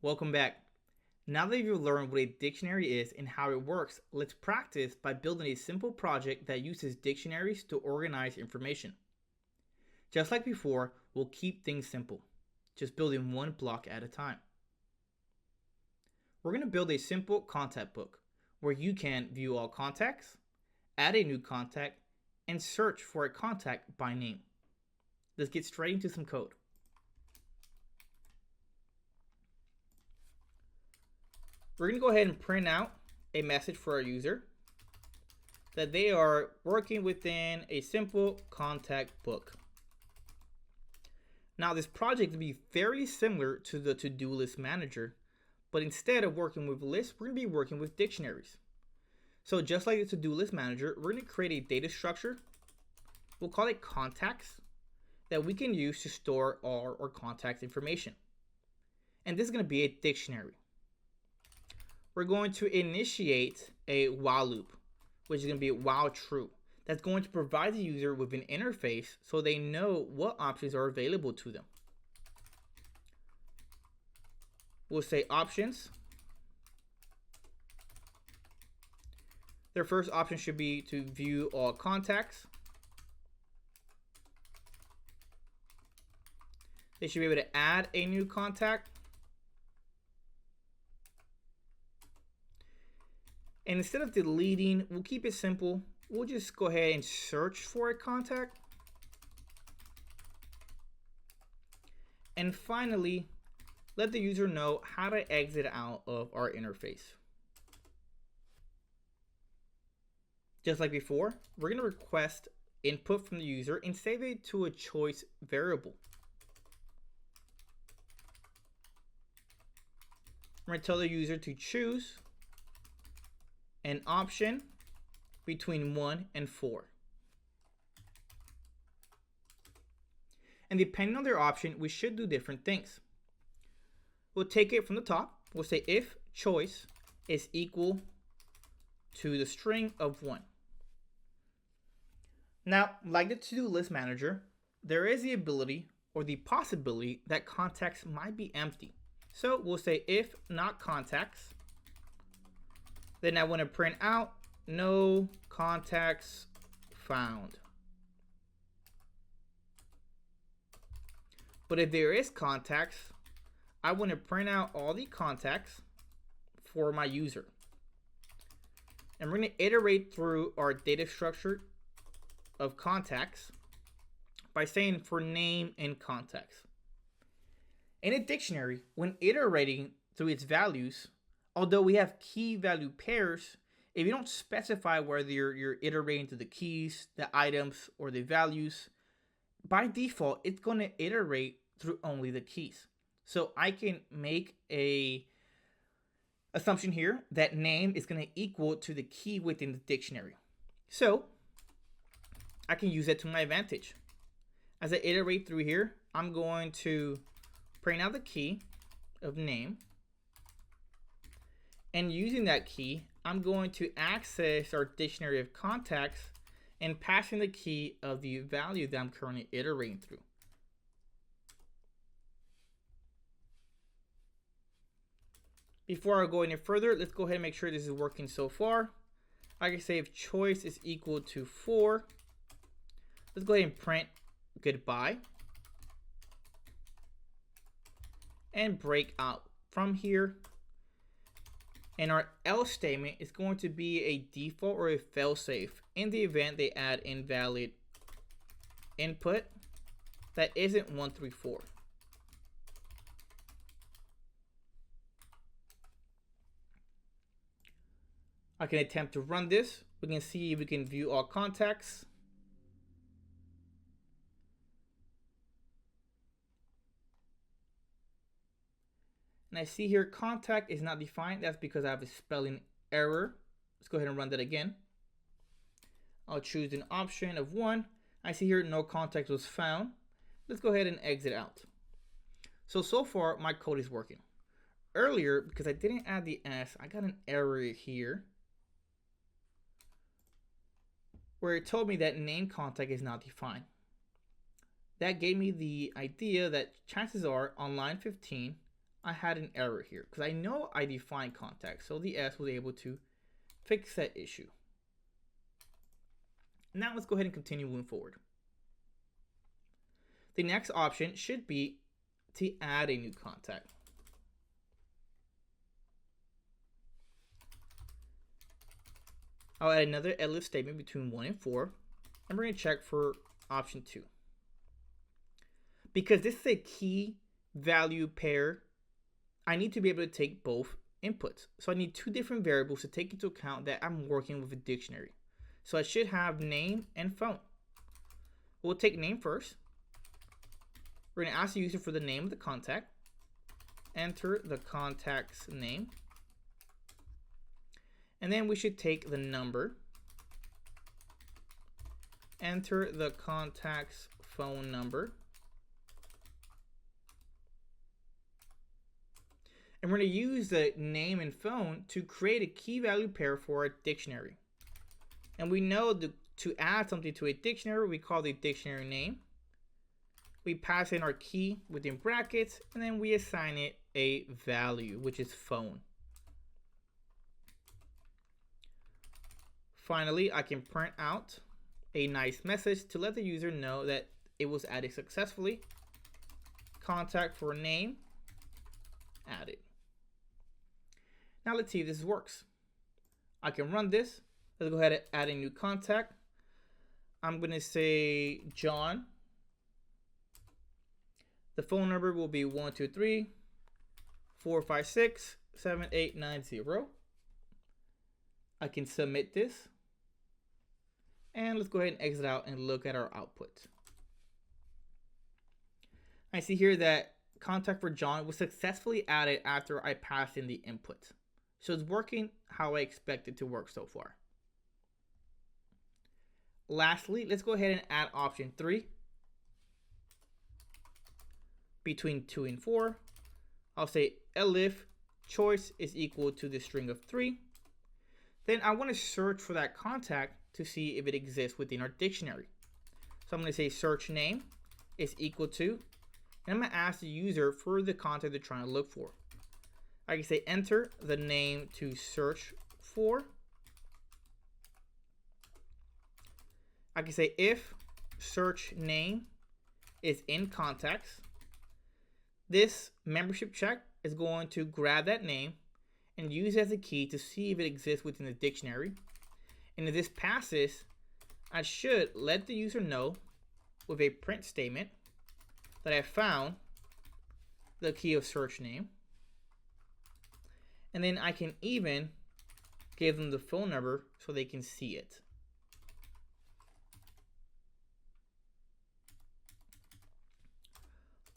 Welcome back. Now that you've learned what a dictionary is and how it works, let's practice by building a simple project that uses dictionaries to organize information. Just like before, we'll keep things simple, just building one block at a time. We're going to build a simple contact book where you can view all contacts, add a new contact, and search for a contact by name. Let's get straight into some code. We're going to go ahead and print out a message for our user that they are working within a simple contact book. Now this project will be very similar to the to-do list manager, but instead of working with lists, we're going to be working with dictionaries. So just like the to-do list manager, we're going to create a data structure. We'll call it contacts that we can use to store all our contact information. And this is going to be a dictionary. We're going to initiate a while loop, which is going to be while true. That's going to provide the user with an interface so they know what options are available to them. We'll say options. Their first option should be to view all contacts. They should be able to add a new contact. And instead of deleting, we'll keep it simple. We'll just go ahead and search for a contact. And finally, let the user know how to exit out of our interface. Just like before, we're going to request input from the user and save it to a choice variable. We're going to tell the user to choose an option between 1 and 4. And depending on their option, we should do different things. We'll take it from the top. We'll say if choice is equal to the string of 1. Now, like the to-do list manager, there is the ability or the possibility that contacts might be empty. So we'll say if not contacts, then I want to print out no contacts found. But if there is contacts, I want to print out all the contacts for my user. And we're going to iterate through our data structure of contacts by saying for name and contacts. In a dictionary, when iterating through its values, although we have key value pairs, if you don't specify whether you're iterating through the keys, the items, or the values, by default, it's going to iterate through only the keys. So I can make a assumption here that name is going to equal to the key within the dictionary. So I can use that to my advantage. As I iterate through here, I'm going to print out the key of name. And using that key, I'm going to access our dictionary of contacts and passing the key of the value that I'm currently iterating through. Before I go any further, let's go ahead and make sure this is working so far. I can say if choice is equal to 4, let's go ahead and print goodbye and break out from here. And our else statement is going to be a default or a failsafe in the event they add invalid input that isn't 134. I can attempt to run this. We can see if we can view all contacts. And I see here contact is not defined. That's because I have a spelling error. Let's go ahead and run that again. I'll choose an option of 1. I see here no contact was found. Let's go ahead and exit out. So far my code is working. Earlier, because I didn't add the S, I got an error here where it told me that name contact is not defined. That gave me the idea that chances are on line 15, I had an error here because I know I defined context, so the S was able to fix that issue. Now let's go ahead and continue moving forward. The next option should be to add a new contact. I'll add another elif statement between 1 and 4, and we're going to check for option 2. Because this is a key value pair, I need to be able to take both inputs. So I need two different variables to take into account that I'm working with a dictionary. So I should have name and phone. We'll take name first. We're going to ask the user for the name of the contact. Enter the contact's name. And then we should take the number. Enter the contact's phone number. And we're going to use the name and phone to create a key value pair for a dictionary. And we know to add something to a dictionary, we call the dictionary name. We pass in our key within brackets, and then we assign it a value, which is phone. Finally, I can print out a nice message to let the user know that it was added successfully. Contact for name added. Now let's see if this works. I can run this. Let's go ahead and add a new contact. I'm going to say John. The phone number will be 123 456 7890. I can submit this. And let's go ahead and exit out and look at our output. I see here that contact for John was successfully added after I passed in the input. So it's working how I expect it to work so far. Lastly, let's go ahead and add option 3. Between 2 and 4, I'll say elif choice is equal to the string of 3. Then I want to search for that contact to see if it exists within our dictionary. So I'm going to say search name is equal to, and I'm going to ask the user for the contact they're trying to look for. I can say enter the name to search for. I can say if search name is in contacts, this membership check is going to grab that name and use it as a key to see if it exists within the dictionary. And if this passes, I should let the user know with a print statement that I found the key of search name. And then I can even give them the phone number so they can see it.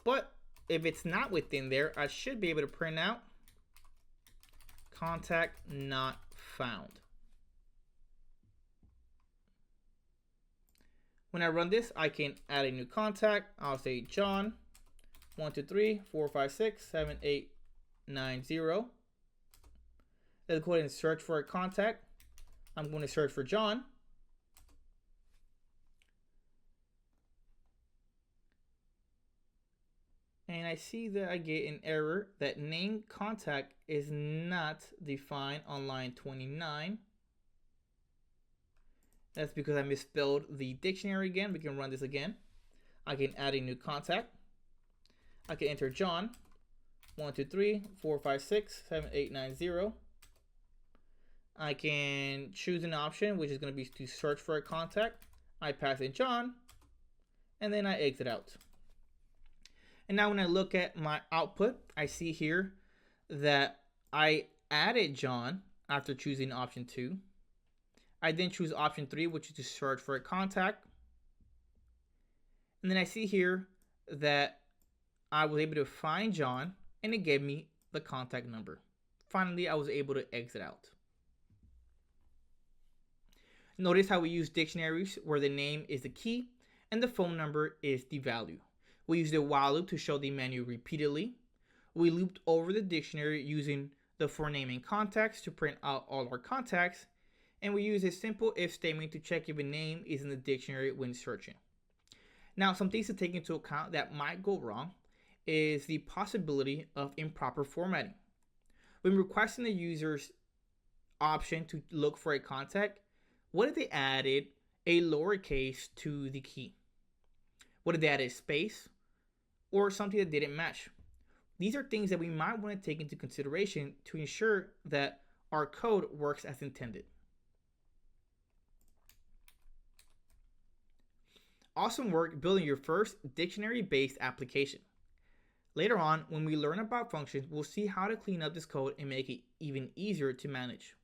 But if it's not within there, I should be able to print out contact not found. When I run this, I can add a new contact. I'll say John 123 456 7890. Let's go ahead and search for a contact. I'm going to search for John. And I see that I get an error that name contact is not defined on line 29. That's because I misspelled the dictionary again. We can run this again. I can add a new contact. I can enter John 123 456 7890. I can choose an option, which is going to be to search for a contact. I pass in John, and then I exit out. And now when I look at my output, I see here that I added John after choosing option 2. I then choose option 3, which is to search for a contact. And then I see here that I was able to find John, and it gave me the contact number. Finally, I was able to exit out. Notice how we use dictionaries where the name is the key and the phone number is the value. We use the while loop to show the menu repeatedly. We looped over the dictionary using the for name and context to print out all our contacts. And we use a simple if statement to check if a name is in the dictionary when searching. Now, some things to take into account that might go wrong is the possibility of improper formatting. When requesting the user's option to look for a contact, what if they added a lowercase to the key? What if they added space or something that didn't match? These are things that we might want to take into consideration to ensure that our code works as intended. Awesome work building your first dictionary-based application. Later on, when we learn about functions, we'll see how to clean up this code and make it even easier to manage.